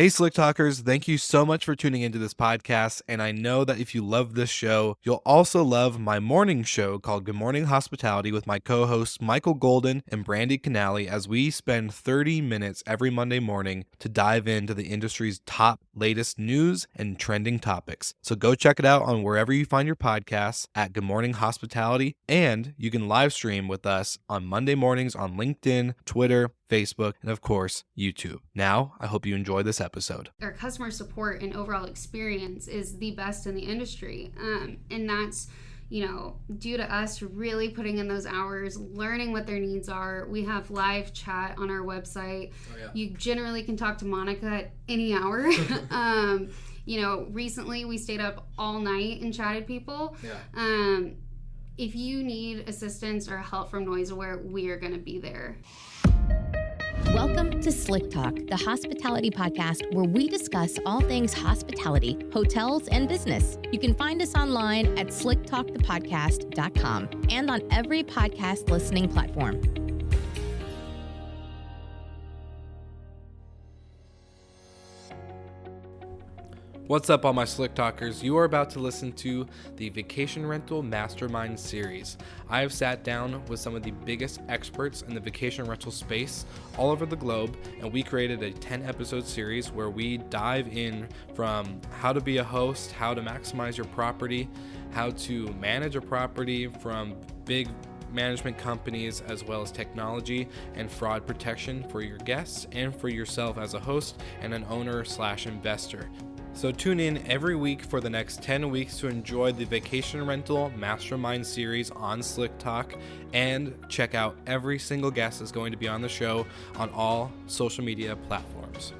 Hey, Slick Talkers, thank you so much for tuning into this podcast. And I know that if you love this show, you'll also love my morning show called Good Morning Hospitality with my co-hosts Michael Golden and Brandy Canali, as we spend 30 minutes every Monday morning to dive into the industry's top latest news and trending topics. So go check it out on wherever you find your podcasts at Good Morning Hospitality. And you can live stream with us on Monday mornings on LinkedIn, Twitter, Facebook, and of course, YouTube. Now, I hope you enjoy this episode. Our customer support and overall experience is the best in the industry. And that's, due to us really putting in those hours, learning what their needs are. We have live chat on our website. Oh, yeah. You generally can talk to Monica at any hour. Recently we stayed up all night and chatted people. Yeah. If you need assistance or help from NoiseAware, we are going to be there. Welcome to Slick Talk, the hospitality podcast where we discuss all things hospitality, hotels, and business. You can find us online at slicktalkthepodcast.com and on every podcast listening platform. What's up, all my Slick Talkers? You are about to listen to the Vacation Rental Mastermind series. I have sat down with some of the biggest experts in the vacation rental space all over the globe, and we created a 10-episode series where we dive in from how to be a host, how to maximize your property, how to manage a property from big management companies, as well as technology and fraud protection for your guests and for yourself as a host and an owner/investor. So tune in every week for the next 10 weeks to enjoy the Vacation Rental Mastermind series on Slick Talk, and check out every single guest that's going to be on the show on all social media platforms.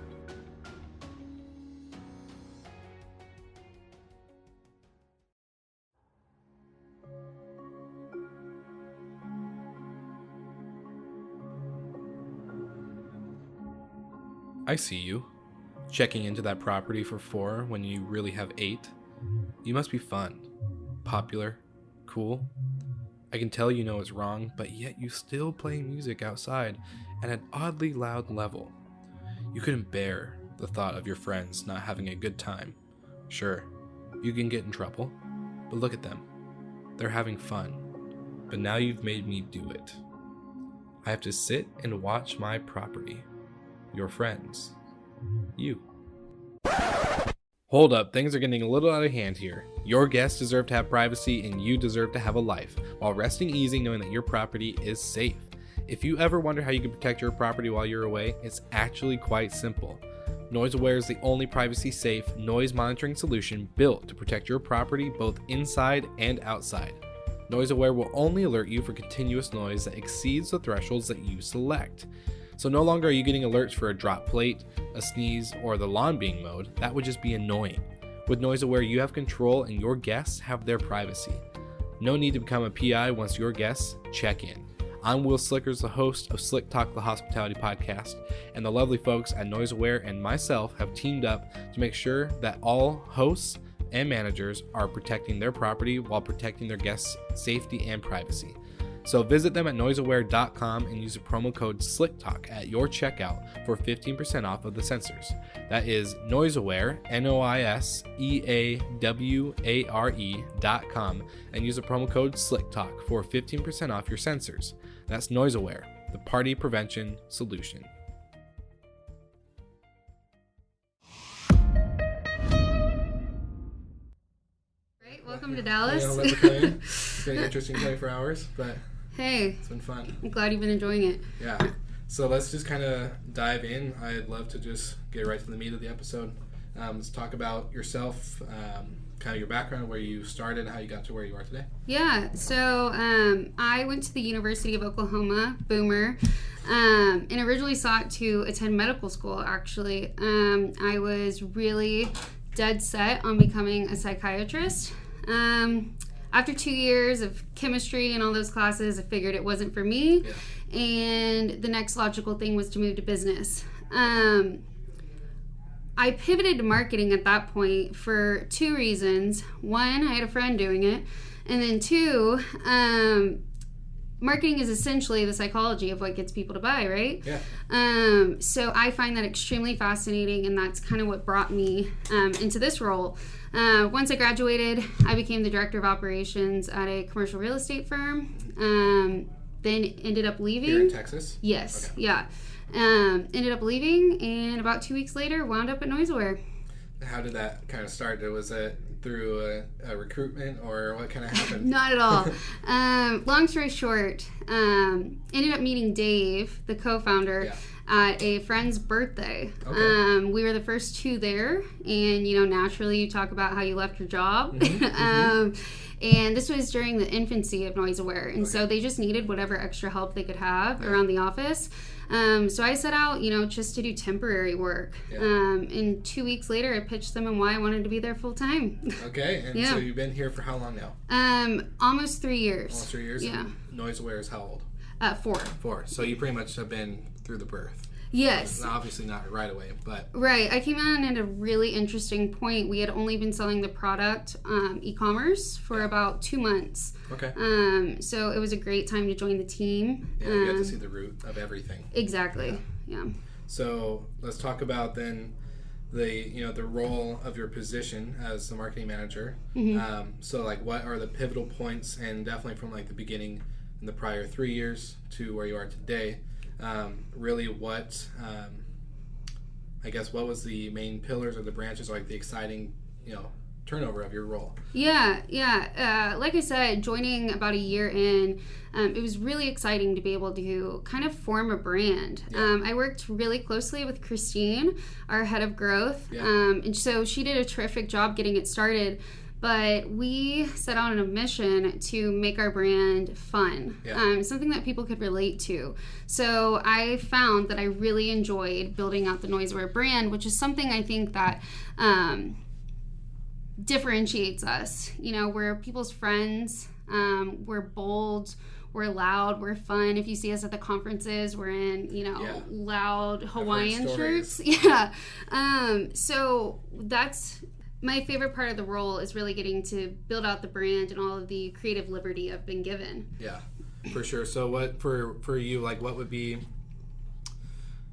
I see you. Checking into that property for 4 when you really have 8. You must be fun, popular, cool. I can tell you know it's wrong, but yet you still play music outside at an oddly loud level. You couldn't bear the thought of your friends not having a good time. Sure, you can get in trouble, but look at them. They're having fun, but now you've made me do it. I have to sit and watch my property. Your friends. You. Hold up, things are getting a little out of hand here. Your guests deserve to have privacy and you deserve to have a life, while resting easy knowing that your property is safe. If you ever wonder how you can protect your property while you're away, it's actually quite simple. NoiseAware is the only privacy-safe noise monitoring solution built to protect your property both inside and outside. NoiseAware will only alert you for continuous noise that exceeds the thresholds that you select. So no longer are you getting alerts for a drop plate, a sneeze, or the lawn being mowed. That would just be annoying. With NoiseAware, you have control and your guests have their privacy. No need to become a PI once your guests check in. I'm Will Slickers, the host of Slick Talk, the hospitality podcast, and the lovely folks at NoiseAware and myself have teamed up to make sure that all hosts and managers are protecting their property while protecting their guests' safety and privacy. So visit them at noiseaware.com and use the promo code SlickTalk at your checkout for 15% off of the sensors. That is NoiseAware, NoiseAware.com, and use the promo code SlickTalk for 15% off your sensors. That's NoiseAware, the party prevention solution. Great, welcome to Dallas. It's been an interesting 24 hours, but hey, it's been fun. I'm glad you've been enjoying it. Yeah. So let's just kind of dive in. I'd love to just get right to the meat of the episode. Let's talk about yourself, kind of your background, where you started, how you got to where you are today. Yeah, so I went to the University of Oklahoma, Boomer, and originally sought to attend medical school, actually. I was really dead set on becoming a psychiatrist. After 2 years of chemistry and all those classes, I figured it wasn't for me. Yeah. And the next logical thing was to move to business. I pivoted to marketing at that point for 2 reasons. One, I had a friend doing it. And then 2, marketing is essentially the psychology of what gets people to buy, right? Yeah. So I find that extremely fascinating, and that's kind of what brought me into this role. Once I graduated, I became the director of operations at a commercial real estate firm. Then ended up leaving. Here in Texas? Yes. Okay. Yeah. Ended up leaving, and about 2 weeks later, wound up at NoiseAware. How did that kind of start? Was it through a recruitment, or what kind of happened? Not at all. Long story short, ended up meeting Dave, the co-founder, at a friend's birthday. Okay. We were the first two there, and naturally you talk about how you left your job. And this was during the infancy of NoiseAware, and so they just needed whatever extra help they could have around the office. So I set out, just to do temporary work. Yeah. And 2 weeks later, I pitched them on why I wanted to be there full time. Okay, and so you've been here for how long now? Almost 3 years. Almost 3 years? Yeah. NoiseAware is how old? 4. 4. So you pretty much have been through the birth. Yes. Obviously not right away, but... Right. I came in at a really interesting point. We had only been selling the product e-commerce for about 2 months. Okay. So it was a great time to join the team. Yeah, you got to see the root of everything. Exactly. Yeah. So let's talk about then the role of your position as the marketing manager. So like what are the pivotal points, and definitely from like the beginning in the prior 3 years to where you are today, really what what was the main pillars or the branches, like the exciting turnover of your role? Like I said, joining about a year in, it was really exciting to be able to kind of form a brand. I worked really closely with Christine, our head of growth, and so she did a terrific job getting it started. But we set out on a mission to make our brand fun, something that people could relate to. So I found that I really enjoyed building out the NoiseAware brand, which is something I think that differentiates us. We're people's friends. We're bold. We're loud. We're fun. If you see us at the conferences, we're in, loud Hawaiian shirts. Yeah. So that's... my favorite part of the role is really getting to build out the brand and all of the creative liberty I've been given. Yeah, for sure. So what for you, like what would be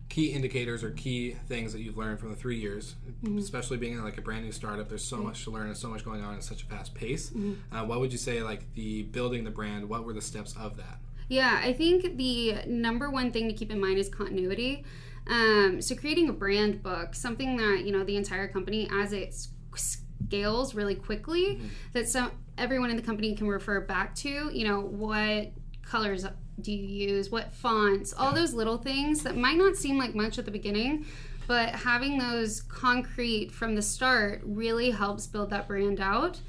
key indicators or key things that you've learned from the 3 years, especially being in like a brand new startup? There's so much to learn and so much going on at such a fast pace. What would you say, like the building the brand, what were the steps of that? Yeah, I think the number one thing to keep in mind is continuity. So creating a brand book, something that, the entire company, as it's scales really quickly, that everyone in the company can refer back to, what colors do you use, what fonts, all those little things that might not seem like much at the beginning, but having those concrete from the start really helps build that brand out.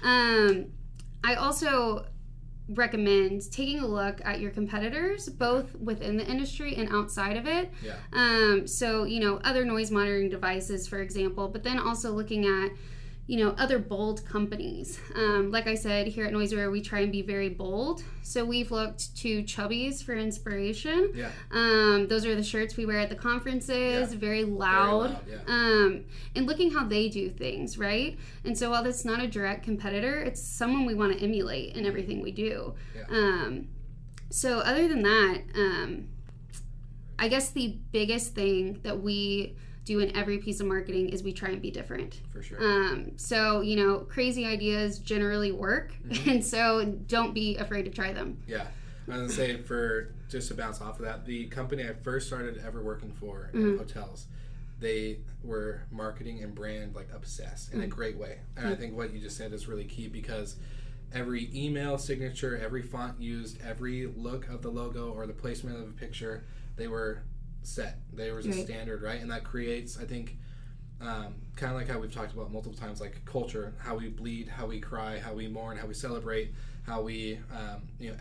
I also recommend taking a look at your competitors, both within the industry and outside of it. So other noise monitoring devices, for example, but then also looking at other bold companies. Like I said, here at NoiseAware, we try and be very bold. So we've looked to Chubbies for inspiration. Those are the shirts we wear at the conferences, very loud. And looking how they do things, right? And so while that's not a direct competitor, it's someone we want to emulate in everything we do. So other than that, I guess the biggest thing that we do in every piece of marketing is we try and be different. For sure. So, crazy ideas generally work, and so don't be afraid to try them. Yeah. I was going to say, for just to bounce off of that, the company I first started ever working for in hotels, they were marketing and brand like obsessed in a great way. And I think what you just said is really key, because every email signature, every font used, every look of the logo or the placement of a picture, they were set. There was a standard, right? And that creates, I think, kind of like how we've talked about multiple times, like culture, how we bleed, how we cry, how we mourn, how we celebrate, how we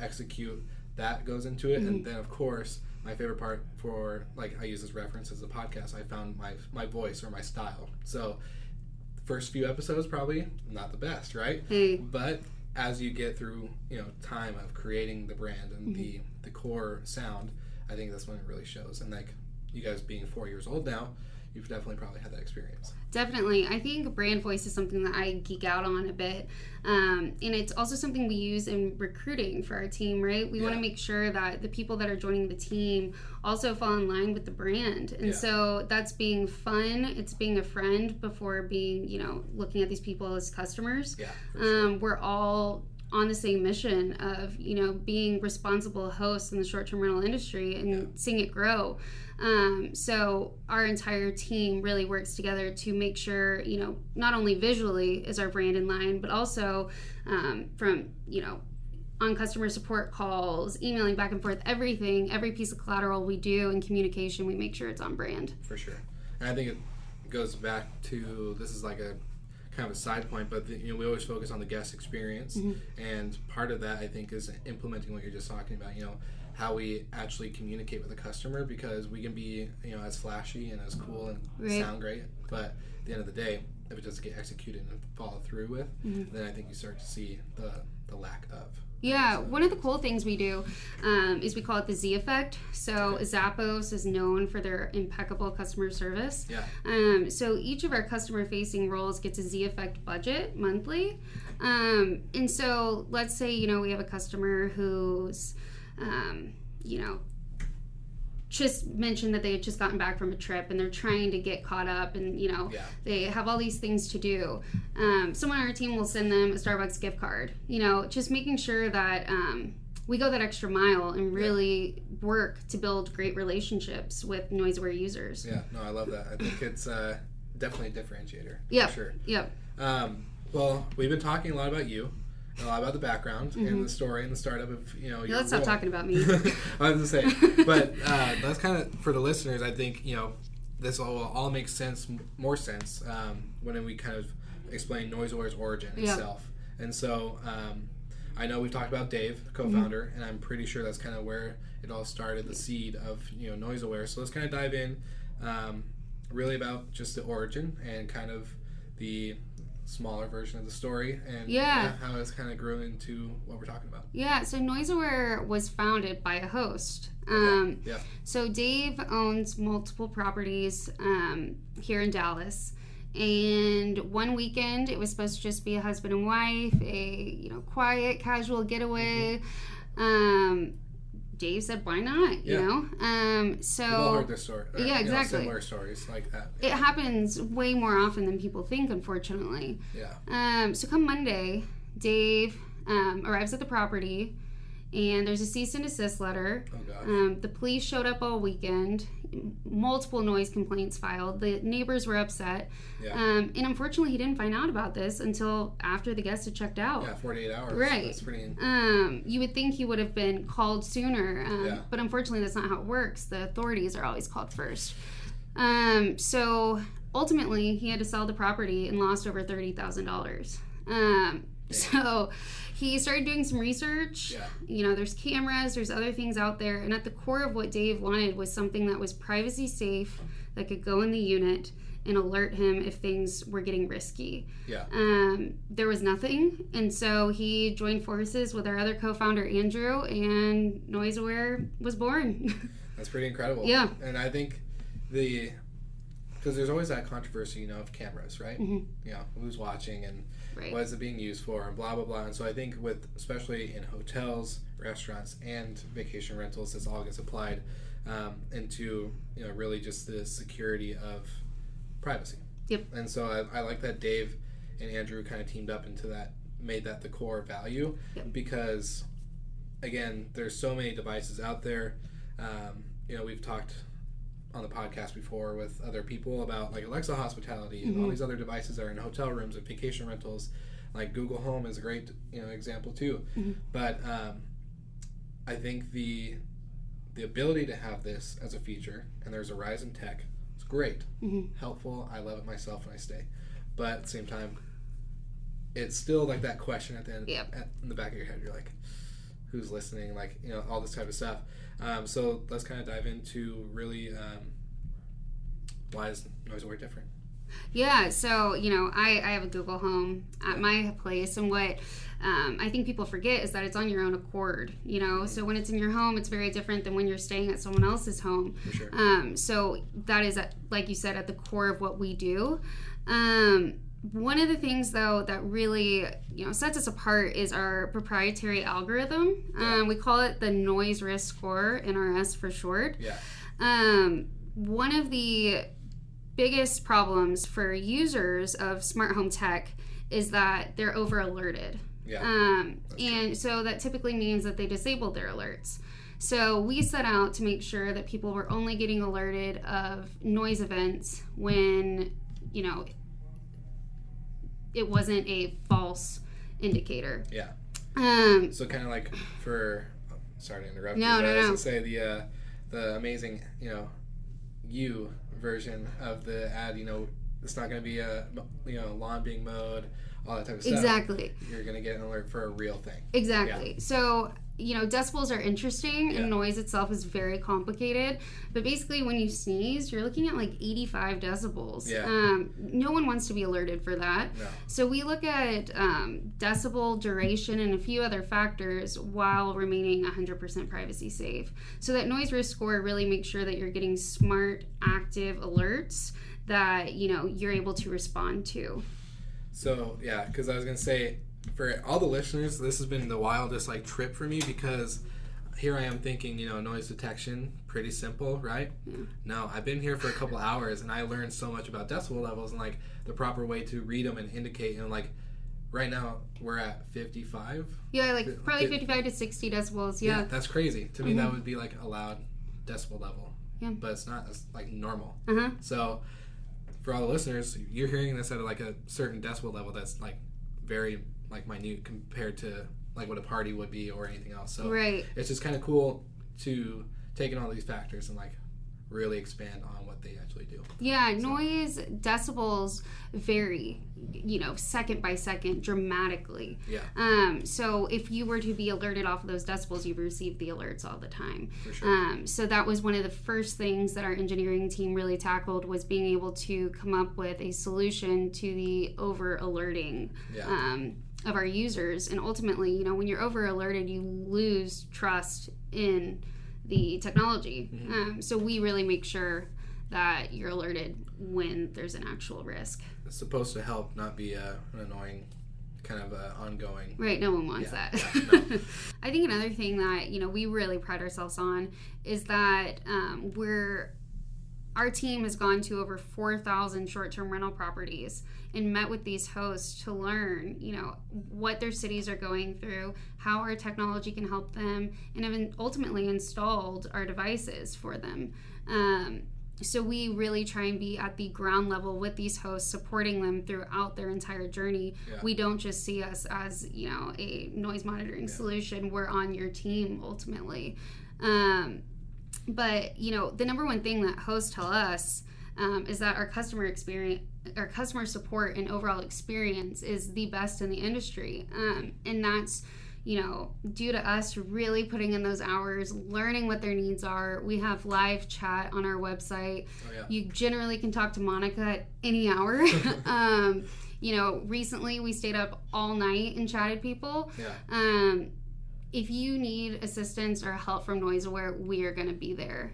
execute. That goes into it. And then of course my favorite part, for like I use this reference as a podcast, I found my voice or my style. So first few episodes probably not the best, right? But as you get through time of creating the brand and the core sound, I think that's when it really shows. And like you guys being 4 years old now, you've definitely probably had that experience. Definitely. I think brand voice is something that I geek out on a bit. And it's also something we use in recruiting for our team, right? We want to make sure that the people that are joining the team also fall in line with the brand. And so that's being fun. It's being a friend before being, looking at these people as customers. Yeah, for sure. We're all on the same mission of, being responsible hosts in the short-term rental industry and seeing it grow. So our entire team really works together to make sure, not only visually is our brand in line, but also from, on customer support calls, emailing back and forth, everything, every piece of collateral we do in communication, we make sure it's on brand. For sure. And I think it goes back to, this is like a kind of a side point, but we always focus on the guest experience. And part of that, I think, is implementing what you're just talking about, how we actually communicate with the customer, because we can be, as flashy and as cool and sound great, but at the end of the day, if it doesn't get executed and followed through with, then I think you start to see the lack of. Yeah, one of the cool things we do is we call it the Z effect. So Zappos is known for their impeccable customer service. Yeah. So each of our customer-facing roles gets a Z effect budget monthly. And so let's say, we have a customer who's, just mentioned that they had just gotten back from a trip and they're trying to get caught up and, they have all these things to do. Someone on our team will send them a Starbucks gift card, just making sure that we go that extra mile and really work to build great relationships with NoiseAware users. Yeah, no, I love that. I think it's definitely a differentiator. Yeah, for sure. Yep. Well, we've been talking a lot about you. A lot about the background and the story and the startup of your let's stop talking about me. I was gonna say, but that's kind of for the listeners. I think this all makes more sense when we kind of explain NoiseAware's origin itself. And so I know we've talked about Dave, the co-founder, and I'm pretty sure that's kind of where it all started, the seed of NoiseAware. So let's kind of dive in, really about just the origin and kind of the smaller version of the story and how it's kind of grew into what we're talking about. Yeah, so NoiseAware was founded by a host. So Dave owns multiple properties here in Dallas. And one weekend, it was supposed to just be a husband and wife, a quiet, casual getaway. Dave said, "Why not?" You know. So we've all heard this story. Yeah, exactly. Similar stories like that. It happens way more often than people think, unfortunately. Yeah. So come Monday, Dave arrives at the property, and there's a cease and desist letter. Oh gosh. The police showed up all weekend. Multiple noise complaints filed. The neighbors were upset. Yeah. And unfortunately, he didn't find out about this until after the guests had checked out. Yeah, 48 hours. Right. That's pretty... You would think he would have been called sooner, but unfortunately, that's not how it works. The authorities are always called first. So ultimately, he had to sell the property and lost over $30,000. So he started doing some research. Yeah. There's cameras, there's other things out there. And at the core of what Dave wanted was something that was privacy safe, that could go in the unit and alert him if things were getting risky. Yeah. There was nothing. And so he joined forces with our other co-founder, Andrew, and NoiseAware was born. That's pretty incredible. Yeah. And I think because there's always that controversy, of cameras, right? Who's watching and what is it being used for and blah, blah, blah. And so I think especially in hotels, restaurants, and vacation rentals, this all gets applied into, really just the security of privacy. Yep. And so I like that Dave and Andrew kind of teamed up into that, made that the core value because, again, there's so many devices out there. We've talked on the podcast before with other people about like Alexa hospitality and all these other devices that are in hotel rooms and vacation rentals. Like Google Home is a great example too. But I think the ability to have this as a feature, and there's a rise in tech, it's great, helpful. I love it myself when I stay, but at the same time, it's still like that question at the end, in the back of your head. You're like, who's listening? Like all this type of stuff. So let's kind of dive into really why is NoiseAware different? Yeah, so, I have a Google Home at my place, and what I think people forget is that it's on your own accord, So when it's in your home, it's very different than when you're staying at someone else's home. For sure. So that is, like you said, at the core of what we do. One of the things, though, that really, sets us apart is our proprietary algorithm. We call it the Noise Risk Score, NRS for short. Yeah. One of the biggest problems for users of smart home tech is that they're over alerted. Yeah. And so that typically means that they disabled their alerts. So we set out to make sure that people were only getting alerted of noise events when, it wasn't a false indicator. Yeah. So kind of like sorry to interrupt. No, you, no, I was no. gonna say the amazing, you version of the ad, it's not gonna be a, lawn being mowed, all that type of stuff. Exactly. You're gonna get an alert for a real thing. Exactly. Yeah. So, decibels are interesting and noise itself is very complicated. But basically, when you sneeze, you're looking at like 85 decibels. Yeah. No one wants to be alerted for that. No. So we look at decibel, duration, and a few other factors while remaining 100% privacy safe. So that noise risk score really makes sure that you're getting smart, active alerts that, you're able to respond to. So, yeah, because I was going to say, for all the listeners, this has been the wildest trip for me, because here I am thinking, noise detection, pretty simple, right? Yeah. No, I've been here for a couple hours, and I learned so much about decibel levels and the proper way to read them and indicate. And right now we're at 55. Yeah, probably 55 to 60 decibels. Yeah, that's crazy. To me, that would be a loud decibel level. Yeah, but it's not. It's normal. Uh-huh. So for all the listeners, you're hearing this at a certain decibel level that's very minute compared to what a party would be or anything else. So right. It's just kind of cool to take in all these factors and really expand on what they actually do. Yeah, noise decibels vary, second by second dramatically. Yeah. So if you were to be alerted off of those decibels, you've received the alerts all the time. For sure. So that was one of the first things that our engineering team really tackled, was being able to come up with a solution to the over alerting. Yeah. Of our users. And ultimately, when you're over alerted, you lose trust in the technology. Mm-hmm. So we really make sure that you're alerted when there's an actual risk. It's supposed to help, not be an annoying kind of ongoing. Right, no one wants that. Yeah, no. I think another thing that, we really pride ourselves on is that our team has gone to over 4,000 short-term rental properties and met with these hosts to learn, what their cities are going through, how our technology can help them, and have ultimately installed our devices for them. So we really try and be at the ground level with these hosts, supporting them throughout their entire journey. Yeah. We don't just see us as, a noise monitoring solution. We're on your team ultimately. But, the number one thing that hosts tell us is that our customer support and overall experience is the best in the industry. And that's, due to us really putting in those hours, learning what their needs are. We have live chat on our website. Oh, yeah. You generally can talk to Monica at any hour. Recently we stayed up all night and chatted people. Yeah. If you need assistance or help from NoiseAware, we are going to be there.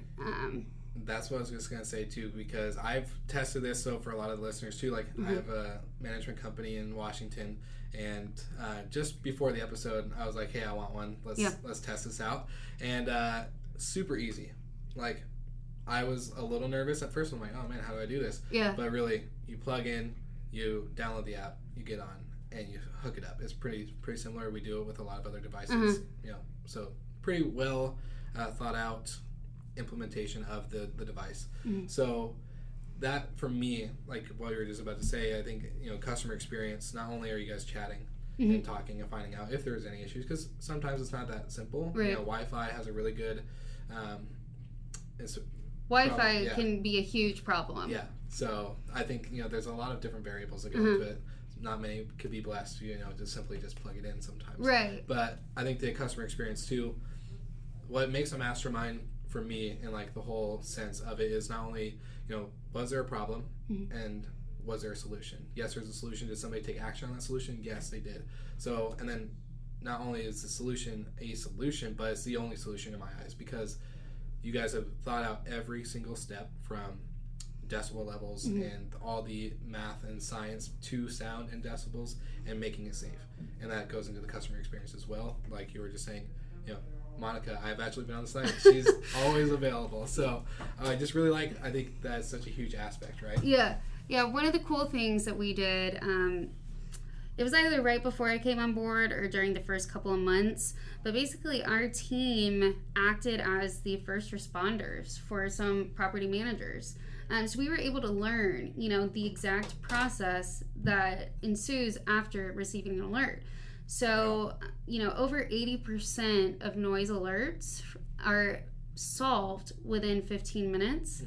That's what I was just going to say too, because I've tested this. So for a lot of the listeners too, Mm-hmm. I have a management company in Washington, and just before the episode, I was like, hey, I want one. Let's test this out. And super easy. I was a little nervous at first. I'm like, oh man, how do I do this? Yeah. But really, you plug in, you download the app, you get on, and you hook it up. It's pretty similar. We do it with a lot of other devices. So pretty well thought out implementation of the device. Mm-hmm. So that, for me, what you were just about to say, I think customer experience. Not only are you guys chatting and talking and finding out if there's any issues, because sometimes it's not that simple. Right. Wi-Fi has a really good. Wi-Fi can be a huge problem. Yeah. So I think there's a lot of different variables that go into it. Not many could be blessed to simply plug it in sometimes. Right. But I think the customer experience too, what makes a mastermind for me, and the whole sense of it, is not only was there a problem, and was there a solution? Yes, there's a solution. Did somebody take action on that solution? Yes, they did. So, and then not only is the solution a solution, but it's the only solution in my eyes, because you guys have thought out every single step from decibel levels and all the math and science to sound and decibels and making it safe. And that goes into the customer experience as well. Like you were just saying, Monica, I've actually been on the site. She's always available. So I just really I think that's such a huge aspect, right? Yeah. One of the cool things that we did, it was either right before I came on board or during the first couple of months, but basically our team acted as the first responders for some property managers. So we were able to learn, the exact process that ensues after receiving an alert. So, over 80% of noise alerts are solved within 15 minutes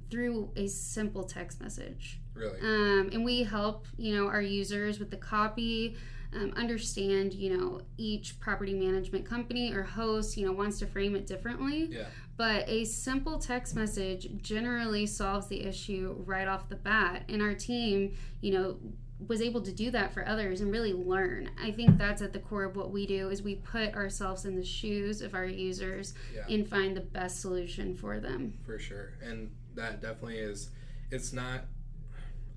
through a simple text message. Really? And we help, our users with the copy, understand, each property management company or host, wants to frame it differently. Yeah. But a simple text message generally solves the issue right off the bat. And our team, was able to do that for others and really learn. I think that's at the core of what we do, is we put ourselves in the shoes of our users and find the best solution for them. For sure. And that definitely is, it's not,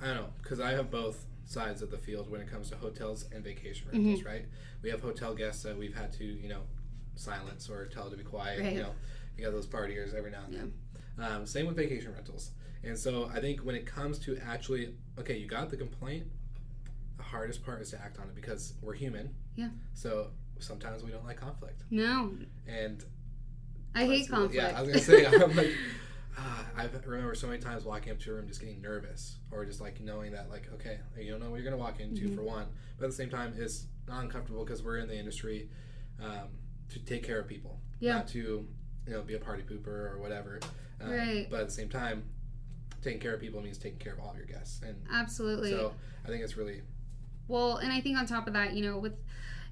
I don't know, because I have both sides of the field when it comes to hotels and vacation rentals, right? We have hotel guests that we've had to, silence or tell to be quiet. Right. You got those partiers every now and then. Same with vacation rentals. And so I think when it comes to actually, okay, you got the complaint, the hardest part is to act on it, because we're human. Yeah. So sometimes we don't like conflict. No. And I hate conflict. Yeah, I was going to say, I'm like, I remember so many times walking up to a room just getting nervous, or just knowing that okay, you don't know what you're going to walk into for one, but at the same time it's not uncomfortable because we're in the industry to take care of people, not to be a party pooper or whatever. Right. But at the same time, taking care of people means taking care of all of your guests. And absolutely. So I think it's really well, and I think on top of that,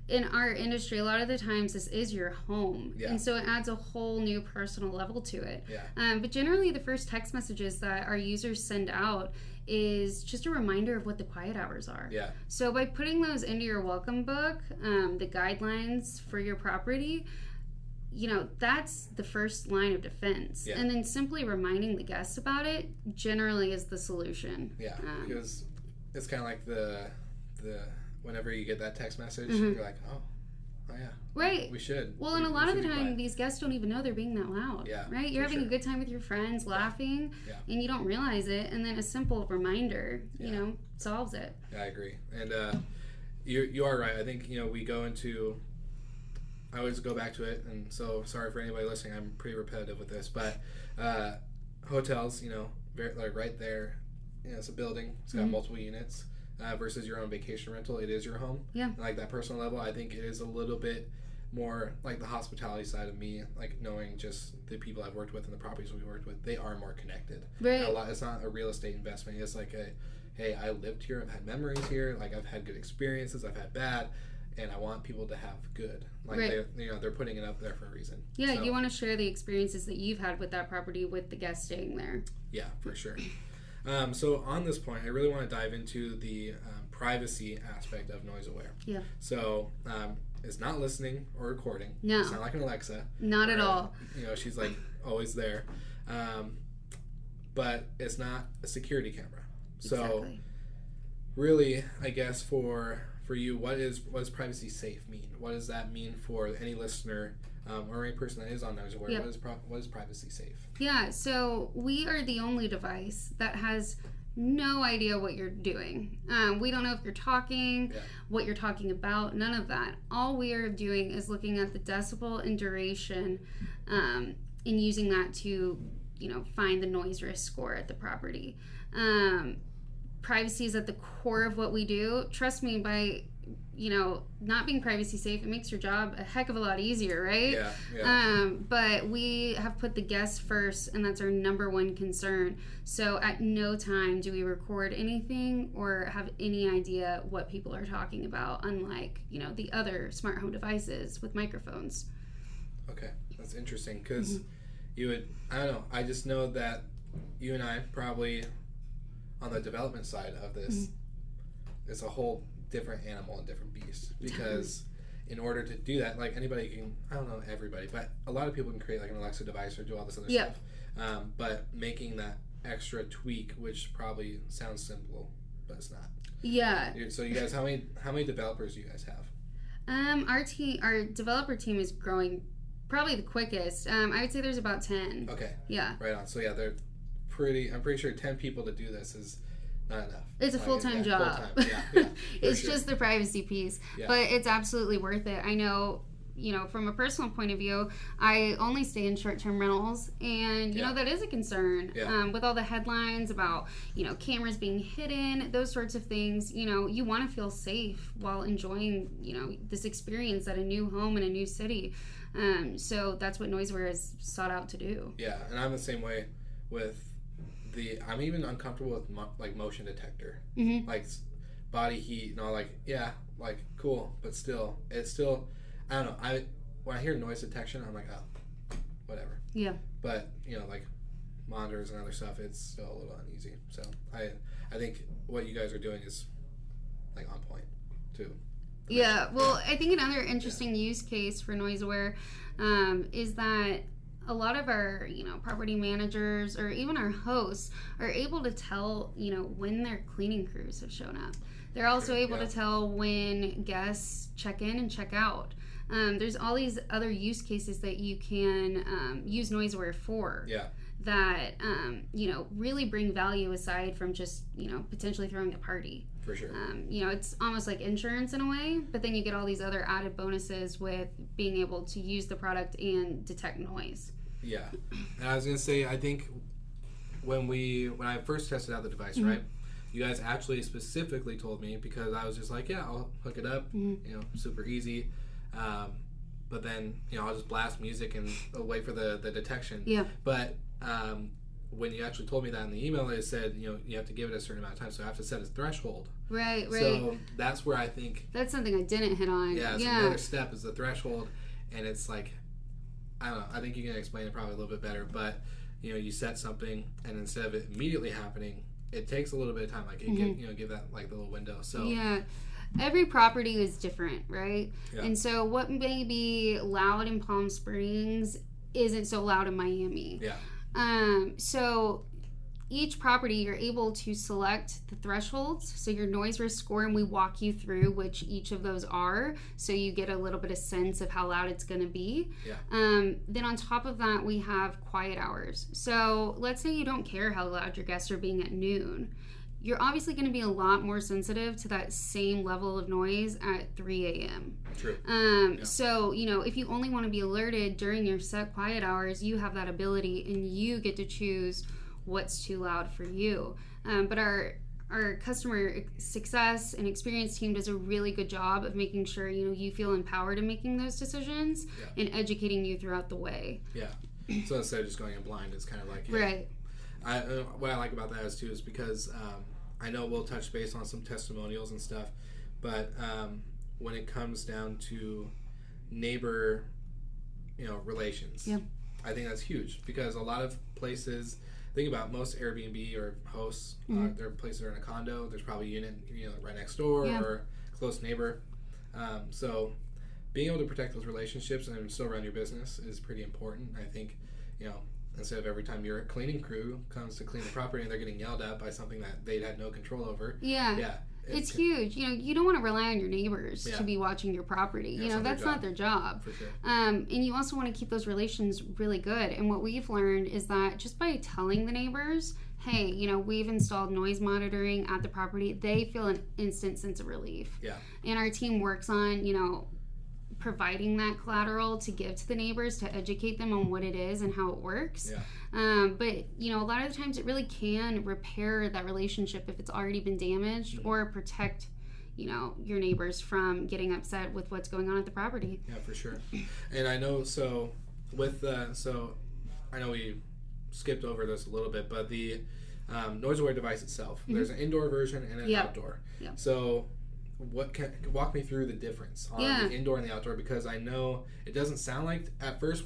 in our industry, a lot of the times this is your home. Yeah. And so it adds a whole new personal level to it. Yeah. But generally the first text messages that our users send out is just a reminder of what the quiet hours are. Yeah. So by putting those into your welcome book, the guidelines for your property, that's the first line of defense. Yeah. And then simply reminding the guests about it generally is the solution. Yeah, because it's kind of like the whenever you get that text message, you're like, oh yeah, right, we should. Well, and a lot of the time these guests don't even know they're being that loud. Yeah, right, you're having a good time with your friends, laughing, and you don't realize it, and then a simple reminder solves it. Yeah, I agree. And you are right. I think we go into, I always go back to it, and so sorry for anybody listening, I'm pretty repetitive with this, but hotels, very, right there, it's a building, it's got multiple units. Versus your own vacation rental, it is your home. Yeah. Like that personal level, I think it is a little bit more like the hospitality side of me, like knowing just the people I've worked with and the properties we worked with, they are more connected. Right. It's not a real estate investment. It's like hey, I lived here, I've had memories here, like I've had good experiences, I've had bad, and I want people to have good. Like they're putting it up there for a reason. Yeah, so, you want to share the experiences that you've had with that property with the guests staying there. Yeah, for sure. So on this point, I really want to dive into the privacy aspect of NoiseAware. Yeah. So it's not listening or recording. No. It's not like an Alexa. Not at all. She's always there. But it's not a security camera. So exactly. Really, I guess for you, what does privacy safe mean? What does that mean for any listener or any person that is on NoiseAware? Yep. What is privacy safe? Yeah, so we are the only device that has no idea what you're doing. We don't know if you're talking, what you're talking about, none of that. All we are doing is looking at the decibel and duration and using that to, find the noise risk score at the property. Privacy is at the core of what we do. Trust me, by not being privacy safe, it makes your job a heck of a lot easier, right? Yeah. But we have put the guests first, and that's our number one concern. So at no time do we record anything or have any idea what people are talking about, unlike, the other smart home devices with microphones. Okay, that's interesting, because I don't know, I just know that you and I probably on the development side of this, it's a whole different animal and different beast, because in order to do that, like anybody can, I don't know everybody, but a lot of people can create like an Alexa device or do all this other stuff. But making that extra tweak, which probably sounds simple, but it's not. Yeah. So you guys, how many developers do you guys have? Our developer team is growing probably the quickest. I would say there's about 10. Okay. Yeah. Right on. So yeah, I'm pretty sure 10 people to do this is not enough. It's a full-time job. Yeah, it's just the privacy piece. Yeah. But it's absolutely worth it. I know, from a personal point of view, I only stay in short-term rentals, and you know that is a concern. With all the headlines about cameras being hidden, those sorts of things. You want to feel safe while enjoying this experience at a new home in a new city. So that's what NoiseAware has sought out to do. Yeah, and I'm the same way with I'm even uncomfortable with like motion detector, like body heat and all. Like cool, but still, it's still. I don't know. When I hear noise detection, I'm like, oh, whatever. Yeah. But like monitors and other stuff, it's still a little uneasy. So I think what you guys are doing is like on point too. Yeah. Well, I think another interesting use case for NoiseAware is that a lot of our property managers or even our hosts are able to tell when their cleaning crews have shown up. They're also able to tell when guests check in and check out. There's all these other use cases that you can use NoiseAware for that really bring value aside from just potentially throwing a party. For sure. It's almost like insurance in a way, but then you get all these other added bonuses with being able to use the product and detect noise. Yeah, and I was gonna say, I think when I first tested out the device, right, you guys actually specifically told me, because I was just like, yeah, I'll hook it up, super easy, but then I'll just blast music and wait for the detection. Yeah. But when you actually told me that in the email, it said you have to give it a certain amount of time, so I have to set a threshold. Right. So that's where I think that's something I didn't hit on. Yeah. So another step is the threshold, and it's like, I don't know. I think you can explain it probably a little bit better, but you set something, and instead of it immediately happening, it takes a little bit of time. Like give that like the little window. So yeah, every property is different, right? Yeah. And so what may be loud in Palm Springs isn't so loud in Miami. Yeah. So each property, you're able to select the thresholds, so your noise risk score, and we walk you through which each of those are, so you get a little bit of sense of how loud it's going to be. Yeah. Then on top of that, we have quiet hours. So let's say you don't care how loud your guests are being at noon. You're obviously going to be a lot more sensitive to that same level of noise at 3 a.m. True. So, if you only want to be alerted during your set quiet hours, you have that ability, and you get to choose what's too loud for you. But our customer success and experience team does a really good job of making sure you feel empowered in making those decisions and educating you throughout the way. Yeah. So instead of just going in blind, it's kind of like right. What I like about that is because I know we'll touch base on some testimonials and stuff, but when it comes down to neighbor relations, I think that's huge, because a lot of places, think about most Airbnb or hosts, there are places that are in a condo, there's probably a unit right next door or close neighbor. So being able to protect those relationships and still run your business is pretty important. I think, instead of every time your cleaning crew comes to clean the property and they're getting yelled at by something that they had no control over. Yeah. It's huge. You don't want to rely on your neighbors to be watching your property. That's not their job. For sure. And you also want to keep those relations really good. And what we've learned is that just by telling the neighbors, hey, we've installed noise monitoring at the property, they feel an instant sense of relief. Yeah. And our team works on, providing that collateral to give to the neighbors to educate them on what it is and how it works. Yeah. But a lot of the times it really can repair that relationship if it's already been damaged, or protect your neighbors from getting upset with what's going on at the property. Yeah, for sure. And I know, I know we skipped over this a little bit, but the NoiseAware device itself, there's an indoor version and an outdoor. Yeah. So walk me through the difference on the indoor and the outdoor, because I know it doesn't sound like, at first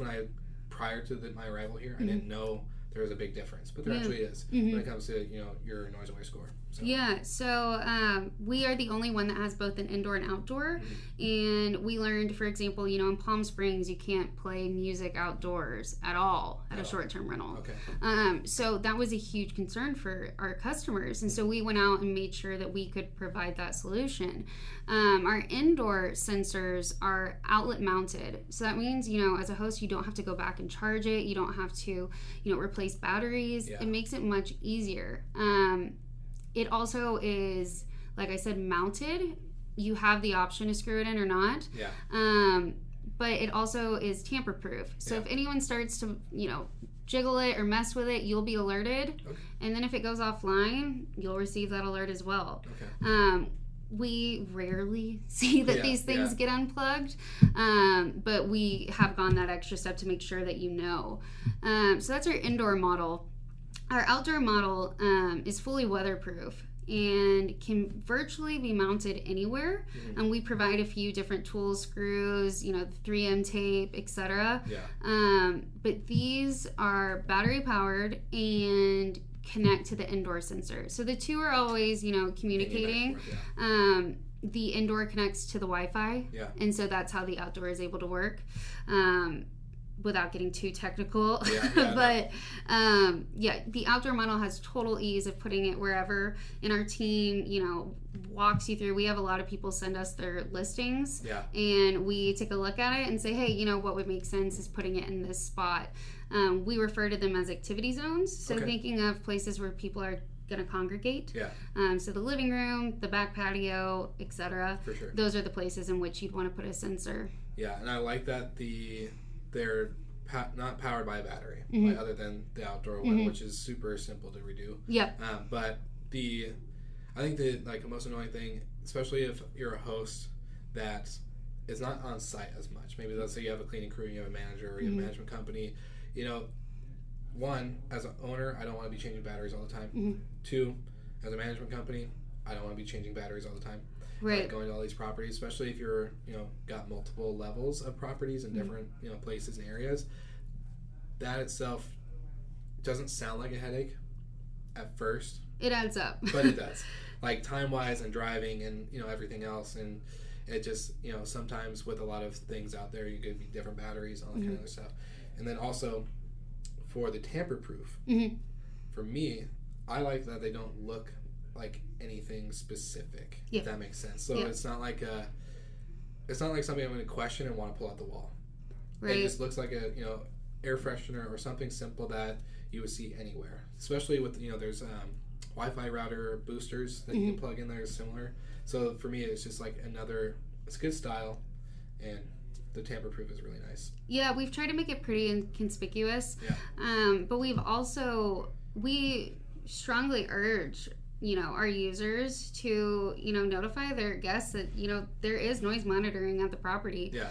prior to my arrival here, I didn't know there is a big difference, but there actually is when it comes to your NoiseAware score. So. Yeah, so we are the only one that has both an indoor and outdoor, and we learned, for example, in Palm Springs, you can't play music outdoors at all at a short-term rental. Okay. So that was a huge concern for our customers, and so we went out and made sure that we could provide that solution. Our indoor sensors are outlet mounted, so that means, as a host, you don't have to go back and charge it, you don't have to, replace batteries. It makes it much easier. It also is, like I said, mounted. You have the option to screw it in or not. Yeah. But it also is Yeah. tamper-proof. So if anyone starts to, jiggle it or mess with it, you'll be alerted. Okay. And then if it goes offline, you'll receive that alert as well. Okay. We rarely see that these things get unplugged, but we have gone that extra step to make sure that So that's our indoor model. Our outdoor model is fully weatherproof and can virtually be mounted anywhere. And we provide a few different tools, screws, the 3M tape, etc. Yeah. But these are battery powered and connect to the indoor sensor. So the two are always, communicating. The indoor connects to the Wi-Fi. Yeah. And so that's how the outdoor is able to work. Without getting too technical. But the outdoor model has total ease of putting it wherever. And our team, walks you through. We have a lot of people send us their listings. Yeah. And we take a look at it and say, hey, what would make sense is putting it in this spot. We refer to them as activity zones. So thinking of places where people are going to congregate. Yeah. So the living room, the back patio, etc. For sure. Those are the places in which you'd want to put a sensor. Yeah, and I like that they're not powered by a battery, other than the outdoor one, which is super simple to redo. Yep. But I think the most annoying thing, especially if you're a host that is not on site as much. Maybe let's say you have a cleaning crew, and you have a manager, or you have a management company. One, as an owner, I don't want to be changing batteries all the time. Two, as a management company, I don't want to be changing batteries all the time. Right. Going to all these properties, especially if you're, got multiple levels of properties in different, places and areas. That itself doesn't sound like a headache at first. It adds up. But it does. Time-wise and driving and, everything else. And it just, sometimes with a lot of things out there, you could be different batteries, all that kind of other stuff. And then also, for the tamper-proof, for me, I like that they don't look like anything specific, if that makes sense. So it's not like something I'm going to question and want to pull out the wall. Right. It just looks like a air freshener or something simple that you would see anywhere. Especially with there's Wi-Fi router boosters that you can plug in there similar. So for me, it's just it's good style, and the tamper-proof is really nice. Yeah, we've tried to make it pretty and conspicuous. Yeah. But we strongly urge our users to notify their guests that there is noise monitoring at the property. Yeah.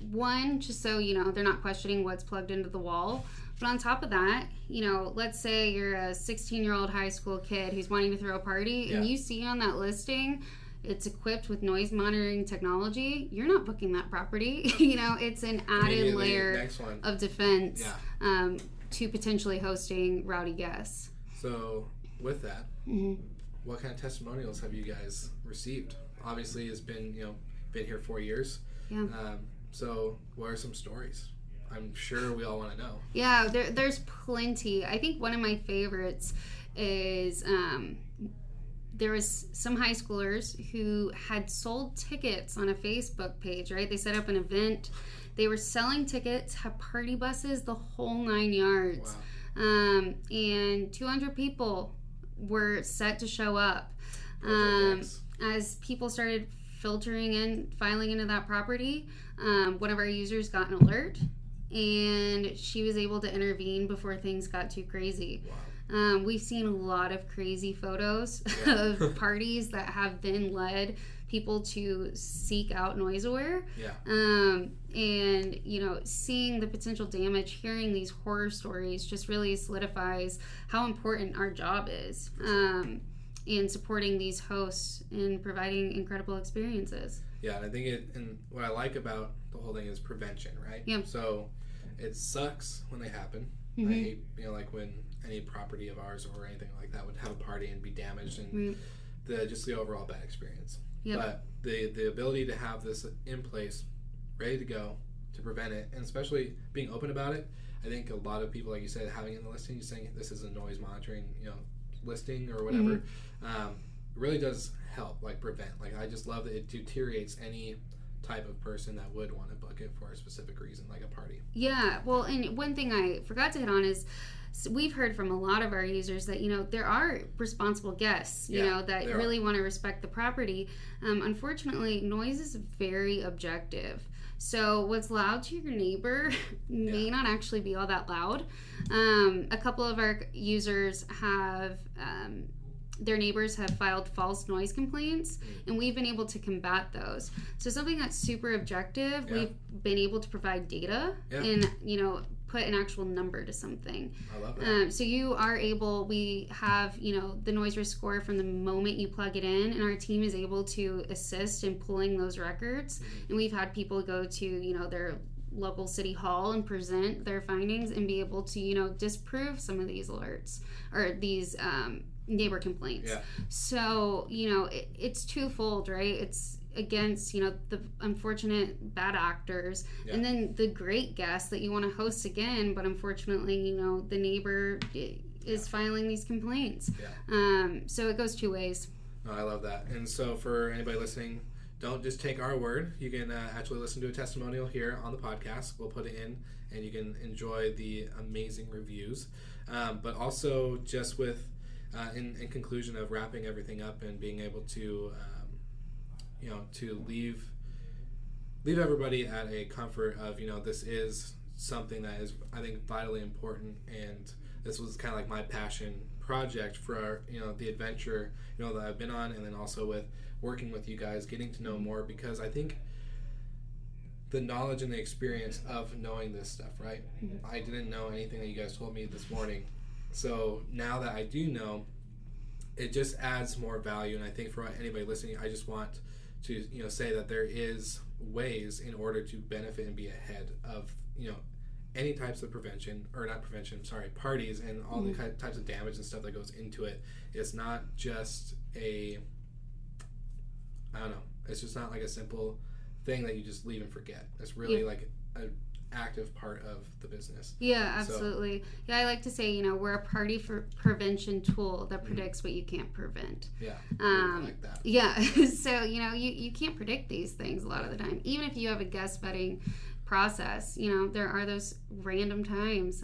One, just so they're not questioning what's plugged into the wall. But on top of that, let's say you're a 16-year-old high school kid who's wanting to throw a party, and you see on that listing it's equipped with noise monitoring technology. You're not booking that property. It's an added layer of defense to potentially hosting rowdy guests. So with that, what kind of testimonials have you guys received? Obviously, it's been been here 4 years. Yeah. So what are some stories? I'm sure we all want to know. Yeah, there's plenty. I think one of my favorites is there was some high schoolers who had sold tickets on a Facebook page, right? They set up an event. They were selling tickets, had party buses, the whole 9 yards. Wow. And 200 people were set to show up. As people started filtering in, filing into that property, one of our users got an alert, and she was able to intervene before things got too crazy. Wow. We've seen a lot of crazy photos of parties that have then led people to seek out NoiseAware. Yeah. And seeing the potential damage, hearing these horror stories just really solidifies how important our job is in supporting these hosts and providing incredible experiences. Yeah, and I think and what I like about the whole thing is prevention, right? Yeah. So it sucks when they happen. I hate, like when any property of ours or anything like that would have a party and be damaged, and just the overall bad experience. Yep. But the ability to have this in place, ready to go to prevent it, and especially being open about it. I think a lot of people, like you said, having it in the listing, saying this is a noise monitoring, listing or whatever, really does help, like prevent. Like I just love that it deteriorates any type of person that would want to book it for a specific reason, like a party. Yeah, well, and one thing I forgot to hit on is we've heard from a lot of our users that, there are responsible guests, that really want to respect the property. Unfortunately, noise is very objective. So what's loud to your neighbor may not actually be all that loud. A couple of our users have... their neighbors have filed false noise complaints, and we've been able to combat those. So something that's super objective, we've been able to provide data and, put an actual number to something. I love that. So you are able, we have, the noise risk score from the moment you plug it in, and our team is able to assist in pulling those records. And we've had people go to, their local city hall and present their findings and be able to, disprove some of these alerts or these, neighbor complaints. So it's twofold, right? It's against the unfortunate bad actors, and then the great guests that you want to host again, but unfortunately the neighbor is filing these complaints. So it goes two ways. Oh, I love that. And so for anybody listening, don't just take our word. You can actually listen to a testimonial here on the podcast. We'll put it in, and you can enjoy the amazing reviews, but also just with in conclusion of wrapping everything up and being able to, to leave everybody at a comfort of, this is something that is, I think, vitally important. And this was kind of like my passion project for, the adventure, that I've been on, and then also with working with you guys, getting to know more, because I think the knowledge and the experience of knowing this stuff, right? I didn't know anything that you guys told me this morning. So now that I do know, it just adds more value. And I think for anybody listening, I just want to say that there is ways in order to benefit and be ahead of any types of parties and all the types of damage and stuff that goes into it. It's not just it's just not like a simple thing that you just leave and forget. It's really like a active part of the business. Yeah, absolutely. So, I like to say, we're a party for prevention tool that predicts what you can't prevent. I like that. So you can't predict these things a lot of the time. Even if you have a guest vetting process, there are those random times,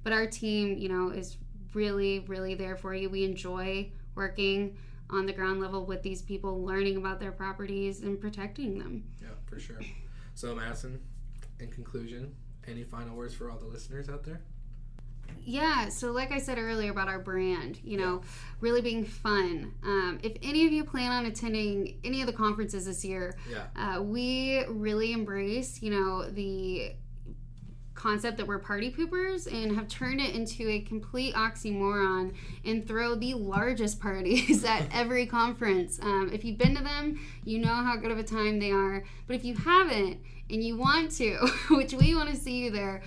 but our team is really, really there for you. We enjoy working on the ground level with these people, learning about their properties and protecting them. Yeah, for sure. So Madison, in conclusion, any final words for all the listeners out there? Yeah, so like I said earlier about our brand, really being fun. If any of you plan on attending any of the conferences this year, we really embrace, the concept that we're party poopers and have turned it into a complete oxymoron and throw the largest parties at every conference. If you've been to them, you know how good of a time they are. But if you haven't, and you want to, which we want to see you there,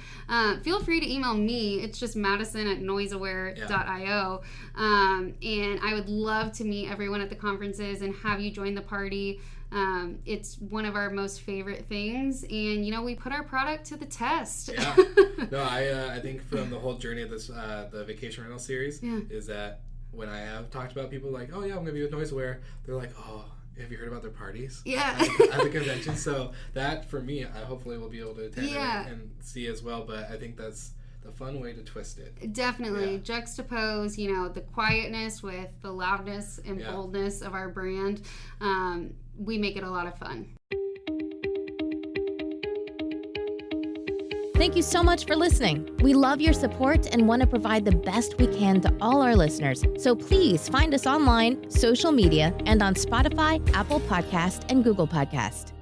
feel free to email me. It's just madison@noiseaware.io. And I would love to meet everyone at the conferences and have you join the party. It's one of our most favorite things, and we put our product to the test. No, I think from the whole journey of this the vacation rental series is that when I have talked about people like, oh yeah, I'm gonna be with NoiseAware, they're like, oh, have you heard about their parties at the convention? So that for me, I hopefully will be able to attend and see as well. But I think that's the fun way to twist it. Definitely juxtapose, the quietness with the loudness and boldness of our brand. We make it a lot of fun. Thank you so much for listening. We love your support and want to provide the best we can to all our listeners. So please find us online, social media, and on Spotify, Apple Podcast, and Google Podcast.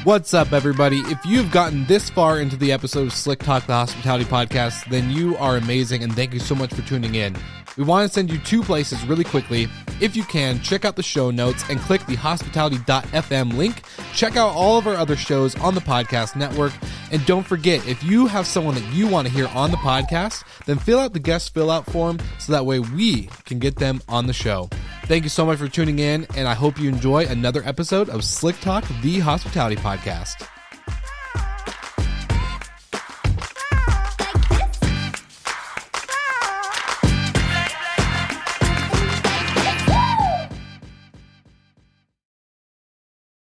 What's up, everybody? If you've gotten this far into the episode of Slick Talk, the Hospitality Podcast, then you are amazing, and thank you so much for tuning in. We want to send you 2 places really quickly. If you can, check out the show notes and click the hospitality.fm link. Check out all of our other shows on the podcast network. And don't forget, if you have someone that you want to hear on the podcast, then fill out the guest fill out form so that way we can get them on the show. Thank you so much for tuning in, and I hope you enjoy another episode of Slick Talk, the Hospitality Podcast.